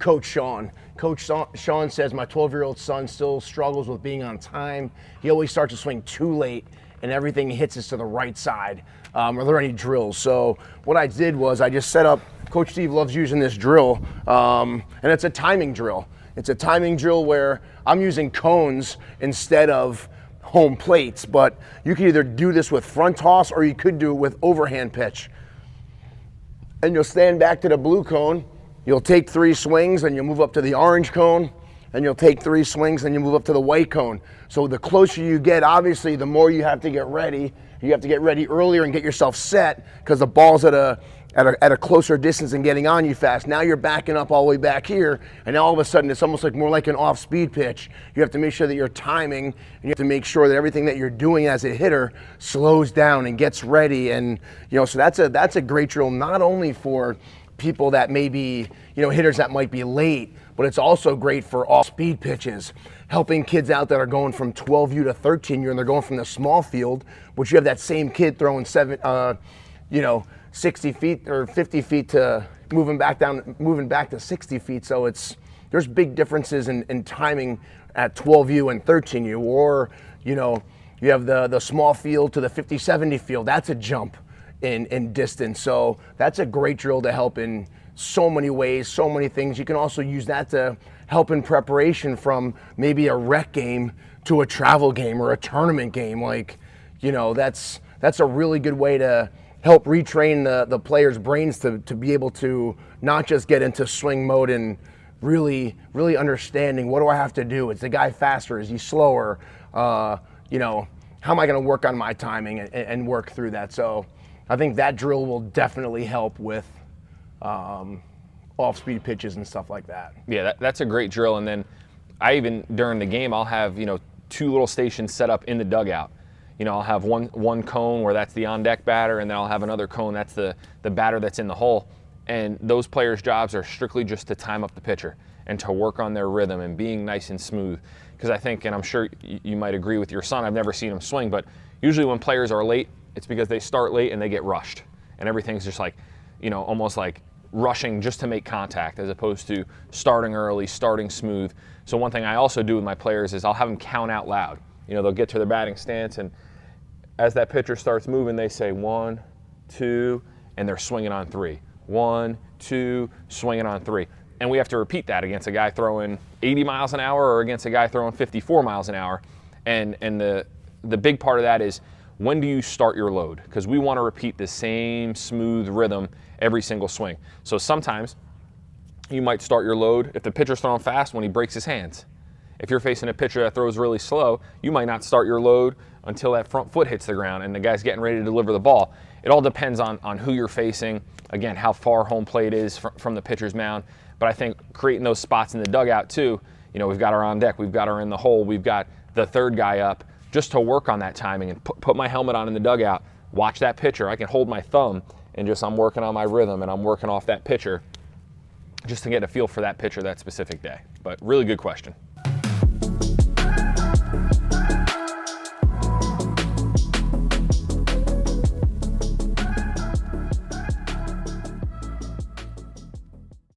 Coach Sean. Sean says my 12-year-old son still struggles with being on time. He always starts to swing too late and everything hits us to the right side. Are there any drills? So what I did was I just set up, Coach Steve loves using this drill, and it's a timing drill. It's a timing drill where I'm using cones instead of home plates, but you can either do this with front toss or you could do it with overhand pitch. And you'll stand back to the blue cone, you'll take 3 swings and you'll move up to the orange cone, and you'll take 3 swings and you move up to the white cone. So the closer you get, obviously, the more you have to get ready. You have to get ready earlier and get yourself set because the ball's at a closer distance and getting on you fast. Now you're backing up all the way back here, and now all of a sudden it's almost like more like an off-speed pitch. You have to make sure that you're timing, and you have to make sure that everything that you're doing as a hitter slows down and gets ready. And so that's a great drill, not only for people that may be hitters that might be late, but it's also great for off-speed pitches, helping kids out that are going from 12U to 13U and they're going from the small field, which you have that same kid throwing 60 feet or 50 feet to moving back to 60 feet. So there's big differences in timing at 12U and 13U, or you have the small field to the 50-70 field. That's a jump in distance. So that's a great drill to help in so many ways, so many things. You can also use that to help in preparation from maybe a rec game to a travel game or a tournament game. That's a really good way to help retrain the players' brains to be able to not just get into swing mode and really understanding, what do I have to do? Is the guy faster? Is he slower? How am I going to work on my timing and work through that? So I think that drill will definitely help with off-speed pitches and stuff like that. Yeah, that's a great drill. And then during the game, I'll have 2 little stations set up in the dugout. I'll have one cone where that's the on-deck batter, and then I'll have another cone that's the batter that's in the hole. And those players' jobs are strictly just to time up the pitcher and to work on their rhythm and being nice and smooth. Because I think, and I'm sure you might agree with your son, I've never seen him swing, but usually when players are late, it's because they start late and they get rushed. And everything's just like, almost like rushing just to make contact as opposed to starting early, starting smooth. So one thing I also do with my players is I'll have them count out loud. They'll get to their batting stance, and as that pitcher starts moving, they say 1, 2, and they're swinging on 3. 1, 2, swinging on 3. And we have to repeat that against a guy throwing 80 miles an hour or against a guy throwing 54 miles an hour. And the big part of that is, when do you start your load? Because we want to repeat the same smooth rhythm every single swing. So sometimes you might start your load if the pitcher's throwing fast when he breaks his hands. If you're facing a pitcher that throws really slow, you might not start your load until that front foot hits the ground and the guy's getting ready to deliver the ball. It all depends on who you're facing, again, how far home plate is from the pitcher's mound. But I think creating those spots in the dugout too, we've got our on deck, we've got our in the hole, we've got the third guy up, just to work on that timing and put my helmet on in the dugout, watch that pitcher. I can hold my thumb and I'm working on my rhythm and I'm working off that pitcher just to get a feel for that pitcher that specific day. But really good question.